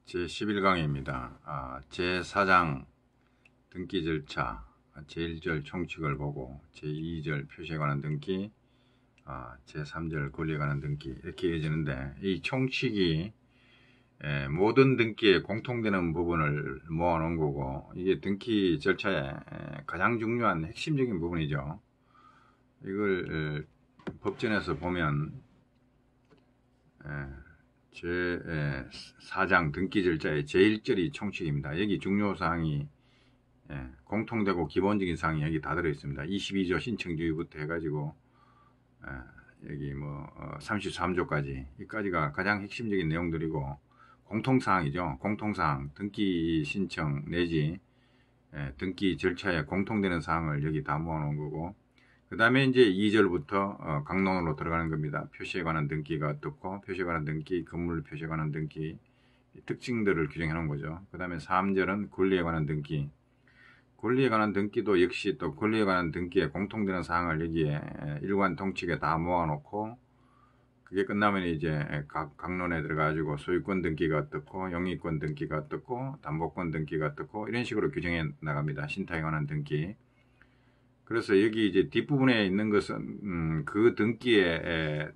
제11강입니다. 제4장 등기 절차, 제1절 총칙을 보고 제2절 표시에 관한 등기, 제3절 권리에 관한 등기 이렇게 이어지는데, 이 총칙이 모든 등기에 공통되는 부분을 모아놓은 거고, 이게 등기 절차의 가장 중요한 핵심적인 부분이죠. 이걸 법전에서 보면 제4장 등기 절차의 제1절이 총칙입니다. 여기 중요사항이 공통되고 기본적인 사항이 여기 다 들어있습니다. 22조 신청주의부터 해가지고 여기 33조까지, 이까지가 가장 핵심적인 내용들이고 공통사항이죠. 공통사항, 등기 신청 내지 등기 절차에 공통되는 사항을 여기 다 모아놓은 거고, 그 다음에 이제 2절부터 강론으로 들어가는 겁니다. 표시에 관한 등기가 어떻고, 표시에 관한 등기, 건물 표시에 관한 등기, 특징들을 규정해 놓은 거죠. 그 다음에 3절은 권리에 관한 등기, 권리에 관한 등기도 역시 또 권리에 관한 등기에 공통되는 사항을 여기에 일관 통칙에 다 모아놓고, 그게 끝나면 이제 각 강론에 들어가지고 소유권 등기가 어떻고, 영위권 등기가 어떻고, 담보권 등기가 어떻고, 이런 식으로 규정해 나갑니다. 신탁에 관한 등기. 그래서 여기 이제 뒷부분에 있는 것은 그 등기의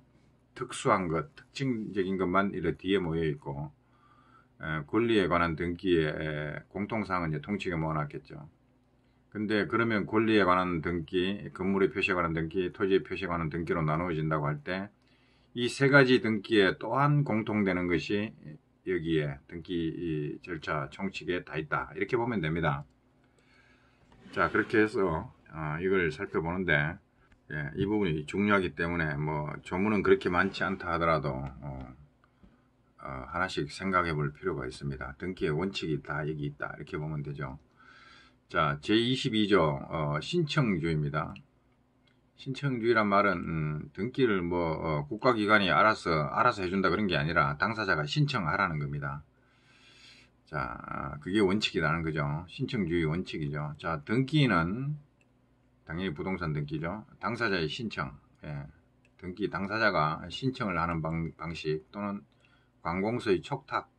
특수한 것, 특징적인 것만 이렇게 뒤에 모여 있고, 권리에 관한 등기의 공통사항은 이제 통칙에 모아놨겠죠. 근데 그러면 권리에 관한 등기, 건물의 표시에 관한 등기, 토지의 표시에 관한 등기로 나누어진다고 할 때, 이 세 가지 등기에 또한 공통되는 것이 여기에 등기 절차 총칙에 다 있다, 이렇게 보면 됩니다. 자, 그렇게 해서 이걸 살펴보는데, 이 부분이 중요하기 때문에 조문은 그렇게 많지 않다 하더라도 하나씩 생각해 볼 필요가 있습니다. 등기의 원칙이 다 여기 있다, 이렇게 보면 되죠. 자, 제22조 신청주의입니다. 신청주의란 말은 등기를 국가기관이 알아서 해준다 그런 게 아니라 당사자가 신청하라는 겁니다. 자, 그게 원칙이라는 거죠. 신청주의 원칙이죠. 자, 등기는 당연히 부동산 등기죠. 당사자의 신청, 등기 당사자가 신청을 하는 방식, 또는 관공서의 촉탁,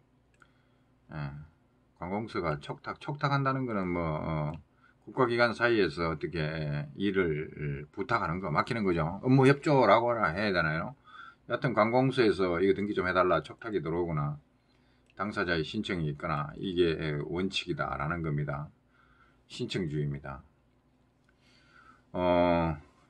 관공서가 촉탁한다는 거는 국가기관 사이에서 어떻게 일을 부탁하는 거, 맡기는 거죠. 업무 협조라고 해야 되나요? 여하튼 관공서에서 이거 등기 좀 해달라 촉탁이 들어오거나 당사자의 신청이 있거나, 이게 원칙이다라는 겁니다. 신청주의입니다.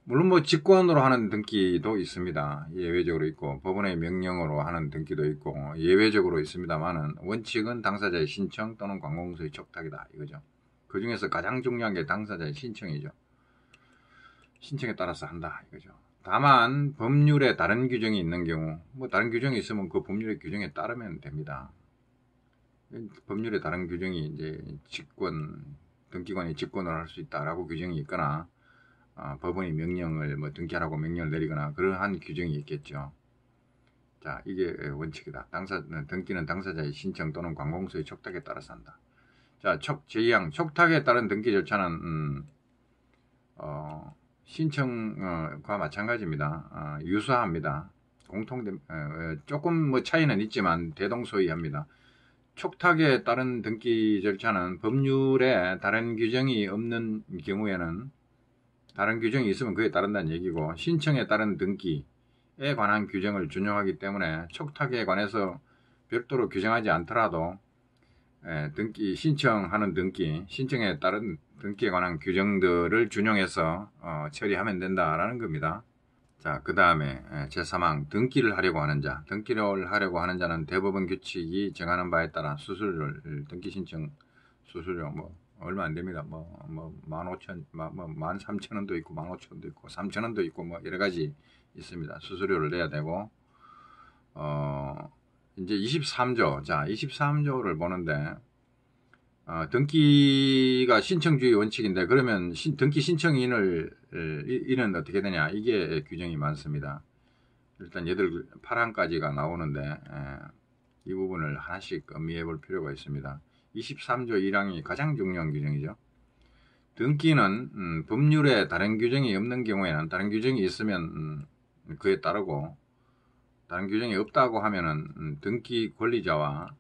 물론 직권으로 하는 등기도 있습니다. 예외적으로 있고, 법원의 명령으로 하는 등기도 있고 예외적으로 있습니다만은, 원칙은 당사자의 신청 또는 관공서의 촉탁이다, 이거죠. 그 중에서 가장 중요한 게 당사자의 신청이죠. 신청에 따라서 한다, 이거죠. 다만 법률에 다른 규정이 있는 경우, 다른 규정이 있으면 그 법률의 규정에 따르면 됩니다. 법률에 다른 규정이 이제 등기관이 직권을 할 수 있다라고 규정이 있거나, 법원이 명령을 등기하라고 명령을 내리거나 그러한 규정이 있겠죠. 자, 이게 원칙이다. 등기는 당사자의 신청 또는 관공서의 촉탁에 따라서 한다. 자, 제2항 촉탁에 따른 등기 절차는 신청과 마찬가지입니다. 유사합니다. 조금 차이는 있지만 대동소이합니다. 촉탁에 따른 등기 절차는 법률에 다른 규정이 없는 경우에는, 다른 규정이 있으면 그에 따른다는 얘기고, 신청에 따른 등기에 관한 규정을 준용하기 때문에 촉탁에 관해서 별도로 규정하지 않더라도 신청하는 등기, 신청에 따른 등기에 관한 규정들을 준용해서 처리하면 된다라는 겁니다. 자, 그 다음에 제3항 등기를 하려고 하는 자. 등기를 하려고 하는 자는 대법원 규칙이 정하는 바에 따라 수수료를, 등기 신청 수수료 얼마 안 됩니다. 13,000원도 있고 15,000원도 있고 3,000원도 있고 여러 가지 있습니다. 수수료를 내야 되고, 이제 23조. 자, 23조를 보는데, 등기가 신청주의 원칙인데, 그러면 등기 신청인은 어떻게 되냐, 이게 규정이 많습니다. 일단 8항까지가 나오는데, 이 부분을 하나씩 음미해 볼 필요가 있습니다. 23조 1항이 가장 중요한 규정이죠. 등기는 법률에 다른 규정이 없는 경우에는, 다른 규정이 있으면 그에 따르고, 다른 규정이 없다고 하면은 등기 권리자와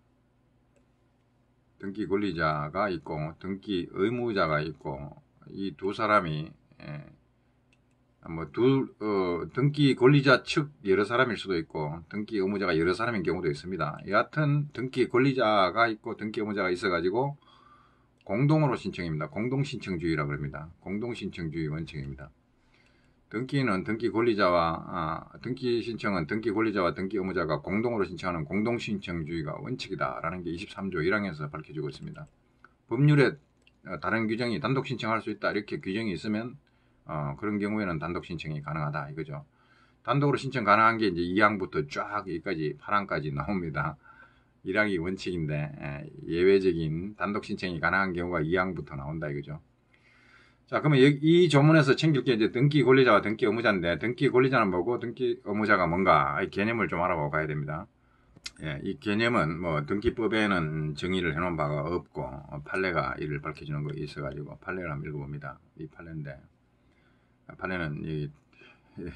등기 권리자가 있고 등기 의무자가 있고 이 두 사람이 등기 권리자 측 여러 사람일 수도 있고 등기 의무자가 여러 사람인 경우도 있습니다. 여하튼 등기 권리자가 있고 등기 의무자가 있어가지고 공동으로 신청입니다. 공동신청주의라고 합니다. 공동신청주의 원칙입니다. 등기는 등기 권리자와 등기 신청은 등기 권리자와 등기 의무자가 공동으로 신청하는 공동신청주의가 원칙이다라는 게 23조 1항에서 밝혀지고 있습니다. 법률에 다른 규정이 단독 신청할 수 있다 이렇게 규정이 있으면 그런 경우에는 단독 신청이 가능하다 이거죠. 단독으로 신청 가능한 게 이제 2항부터 쫙 여기까지 8항까지 나옵니다. 1항이 원칙인데 예외적인 단독 신청이 가능한 경우가 2항부터 나온다 이거죠. 자, 그러면 이 조문에서 챙길 게 이제 등기 권리자와 등기 의무자인데 등기 권리자는 뭐고 등기 의무자가 뭔가 이 개념을 좀 알아보고 가야 됩니다. 이 개념은 뭐 등기법에는 정의를 해놓은 바가 없고 판례가 이를 밝혀주는 거 있어가지고 판례를 한번 읽어봅니다. 이 판례인데 판례는 이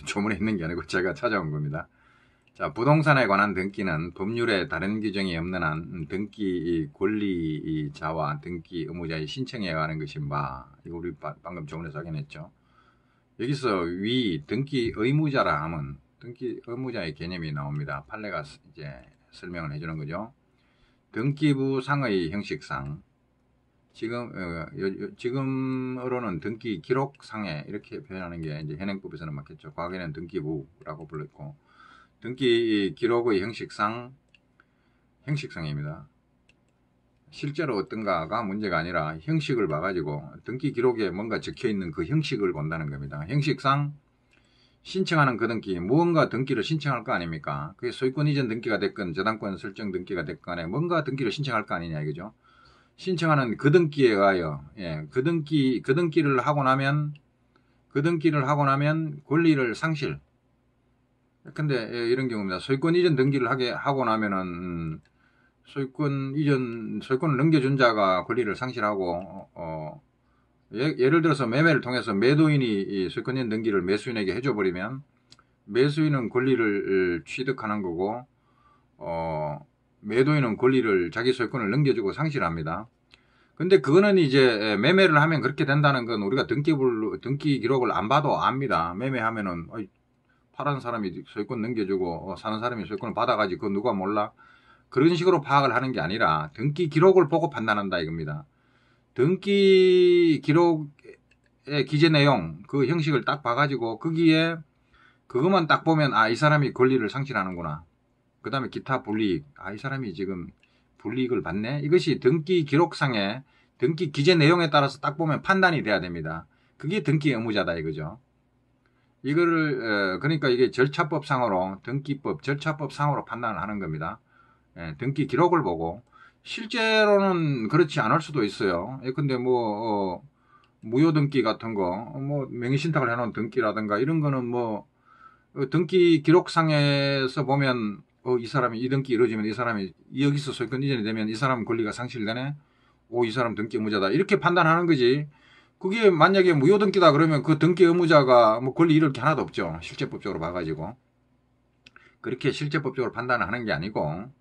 조문에 있는 게 아니고 제가 찾아온 겁니다. 자, 부동산에 관한 등기는 법률에 다른 규정이 없는 한 등기 권리자와 등기 의무자의 신청에 관한 것인 바. 이거 우리 방금 조문에서 확인했죠. 여기서 위 등기 의무자라 하면 등기 의무자의 개념이 나옵니다. 판례가 이제 설명을 해주는 거죠. 등기부 상의 형식상 지금으로는 등기 기록상에 이렇게 표현하는 게 이제 현행법에서는 맞겠죠. 과거에는 등기부라고 불렀고 등기 기록의 형식상입니다. 실제로 어떤가가 문제가 아니라 형식을 봐가지고 등기 기록에 뭔가 적혀있는 그 형식을 본다는 겁니다. 형식상 신청하는 그 등기, 무언가 등기를 신청할 거 아닙니까? 그게 소유권 이전 등기가 됐건 저당권 설정 등기가 됐건 간에 뭔가 등기를 신청할 거 아니냐 이거죠. 신청하는 그 등기에 의하여 그 등기를 하고 나면 권리를 상실. 근데 이런 경우입니다. 소유권 이전 등기를 하고 나면은 소유권을 넘겨준 자가 권리를 상실하고 예를 들어서 매매를 통해서 매도인이 이 소유권 이전 등기를 매수인에게 해줘버리면 매수인은 권리를 취득하는 거고 매도인은 권리를 자기 소유권을 넘겨주고 상실합니다. 근데 그거는 이제 매매를 하면 그렇게 된다는 건 우리가 등기 기록을 안 봐도 압니다. 매매하면은 파는 사람이 소유권 넘겨주고 사는 사람이 소유권을 받아가지고 그거 누가 몰라? 그런 식으로 파악을 하는 게 아니라 등기 기록을 보고 판단한다 이겁니다. 등기 기록의 기재 내용 그 형식을 딱 봐가지고 거기에 그것만 딱 보면 이 사람이 권리를 상실하는구나. 그 다음에 기타 불이익 이 사람이 지금 불이익을 받네. 이것이 등기 기록상의 등기 기재 내용에 따라서 딱 보면 판단이 돼야 됩니다. 그게 등기 의무자다 이거죠. 이거를 그러니까 이게 절차법상으로 등기법 절차법상으로 판단을 하는 겁니다. 등기 기록을 보고 실제로는 그렇지 않을 수도 있어요. 근데 뭐 무효 등기 같은 거 뭐 명의신탁을 해놓은 등기라든가 이런 거는 뭐 등기 기록상에서 보면 이 사람이 이 등기 이루어지면 이 사람이 여기서 소유권 이전이 되면 이 사람 권리가 상실되네. 이 사람 등기 의무자다. 이렇게 판단하는 거지. 그게 만약에 무효 등기다 그러면 그 등기 의무자가 뭐 권리 잃을 게 하나도 없죠. 실제법적으로 봐가지고. 그렇게 실제법적으로 판단을 하는 게 아니고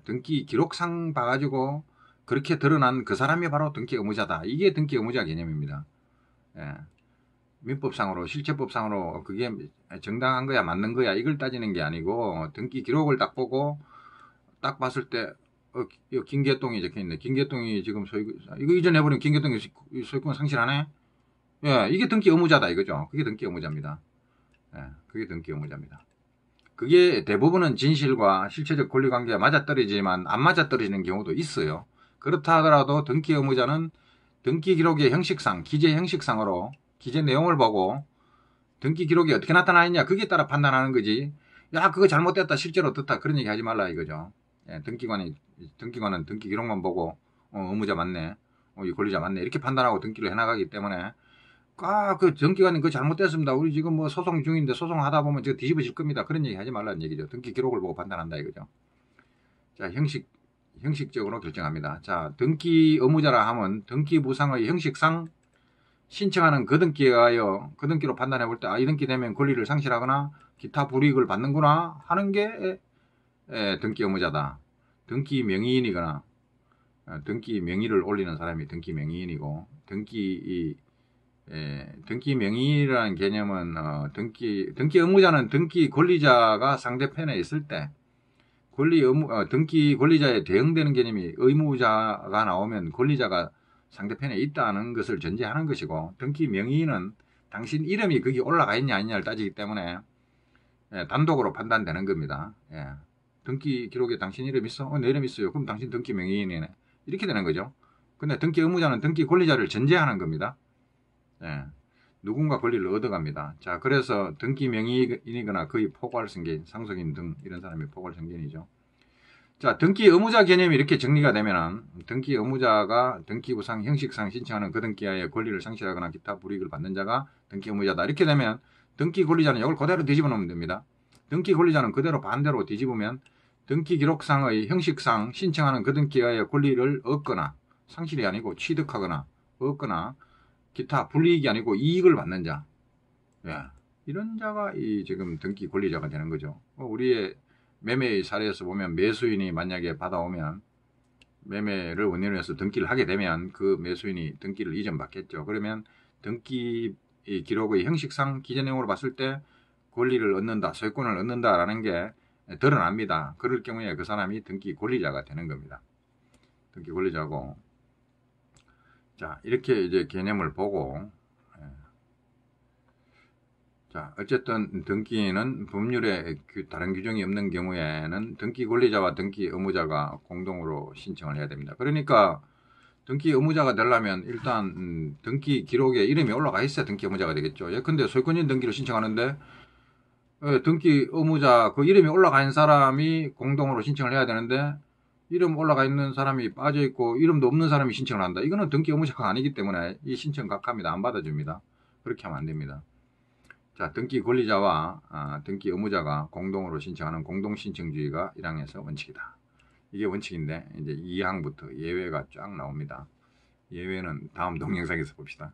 등기 기록상 봐가지고 그렇게 드러난 그 사람이 바로 등기 의무자다. 이게 등기 의무자 개념입니다. 민법상으로 실체법상으로 그게 정당한 거야 맞는 거야 이걸 따지는 게 아니고 등기 기록을 딱 보고 딱 봤을 때 김계동이 적혀있네. 김계동이 지금 이거 이전해버리면 김계동이 소유권 상실하네. 이게 등기 의무자다 이거죠. 그게 등기 의무자입니다. 그게 등기 의무자입니다. 그게 대부분은 진실과 실체적 권리관계가 맞아떨어지지만 안 맞아떨어지는 경우도 있어요. 그렇다 하더라도 등기 의무자는 등기 기록의 형식상 기재 형식상으로 기재 내용을 보고 등기 기록이 어떻게 나타나 있냐 그게 따라 판단하는 거지. 그거 잘못됐다 실제로 어떻다 그런 얘기 하지 말라 이거죠. 등기관은 등기 기록만 보고 의무자 맞네, 이 권리자 맞네 이렇게 판단하고 등기를 해나가기 때문에 그 등기관이 그거 잘못됐습니다. 우리 지금 뭐 소송 중인데 소송하다 보면 저 뒤집어질 겁니다. 그런 얘기 하지 말라는 얘기죠. 등기 기록을 보고 판단한다 이거죠. 자, 형식적으로 결정합니다. 자, 등기 의무자라 하면 등기 부상의 형식상 신청하는 그 등기에 의하여 그 등기로 판단해 볼 때 이 등기 되면 권리를 상실하거나 기타 불이익을 받는구나 하는 게 등기 의무자다. 등기 명의인이거나 등기 명의를 올리는 사람이 등기 명의인이고, 등기 명의라는 개념은 등기 의무자는 등기 권리자가 상대편에 있을 때 등기 권리자에 대응되는 개념이 의무자가 나오면 권리자가 상대편에 있다는 것을 전제하는 것이고, 등기 명의인은 당신 이름이 거기 올라가 있냐 아니냐를 따지기 때문에 단독으로 판단되는 겁니다. 등기 기록에 당신 이름 있어? 내 이름 있어요. 그럼 당신 등기 명의인이네. 이렇게 되는 거죠. 근데 등기 의무자는 등기 권리자를 전제하는 겁니다. 누군가 권리를 얻어갑니다. 자, 그래서 등기 명의인이거나 거의 포괄성계인, 상속인 등 이런 사람이 포괄성계인이죠. 자, 등기 의무자 개념이 이렇게 정리가 되면은 등기 의무자가 등기부상 형식상 신청하는 그 등기하에 권리를 상실하거나 기타 불이익을 받는 자가 등기 의무자다. 이렇게 되면 등기 권리자는 이걸 그대로 뒤집어 놓으면 됩니다. 등기 권리자는 그대로 반대로 뒤집으면 등기 기록상의 형식상 신청하는 그 등기하에 권리를 얻거나, 상실이 아니고 취득하거나 얻거나 기타 불이익이 아니고 이익을 받는 자, 이런 자가 지금 등기 권리자가 되는 거죠. 우리의 매매의 사례에서 보면 매수인이 만약에 받아오면 매매를 원인으로 해서 등기를 하게 되면 그 매수인이 등기를 이전받겠죠. 그러면 등기 기록의 형식상 기재 내용으로 봤을 때 권리를 얻는다, 소유권을 얻는다라는 게 드러납니다. 그럴 경우에 그 사람이 등기 권리자가 되는 겁니다. 등기 권리자고. 자, 이렇게 이제 개념을 보고, 자, 어쨌든 등기는 법률에 다른 규정이 없는 경우에는 등기 권리자와 등기 의무자가 공동으로 신청을 해야 됩니다. 그러니까 등기 의무자가 되려면 일단 등기 기록에 이름이 올라가 있어야 등기 의무자가 되겠죠. 예컨대 소유권인 등기를 신청하는데 등기 의무자 그 이름이 올라가 있는 사람이 공동으로 신청을 해야 되는데 이름 올라가 있는 사람이 빠져있고 이름도 없는 사람이 신청을 한다. 이거는 등기 의무자가 아니기 때문에 이 신청 각하입니다. 안 받아줍니다. 그렇게 하면 안 됩니다. 자, 등기 권리자와 등기 의무자가 공동으로 신청하는 공동신청주의가 1항에서 원칙이다. 이게 원칙인데 이제 2항부터 예외가 쫙 나옵니다. 예외는 다음 동영상에서 봅시다.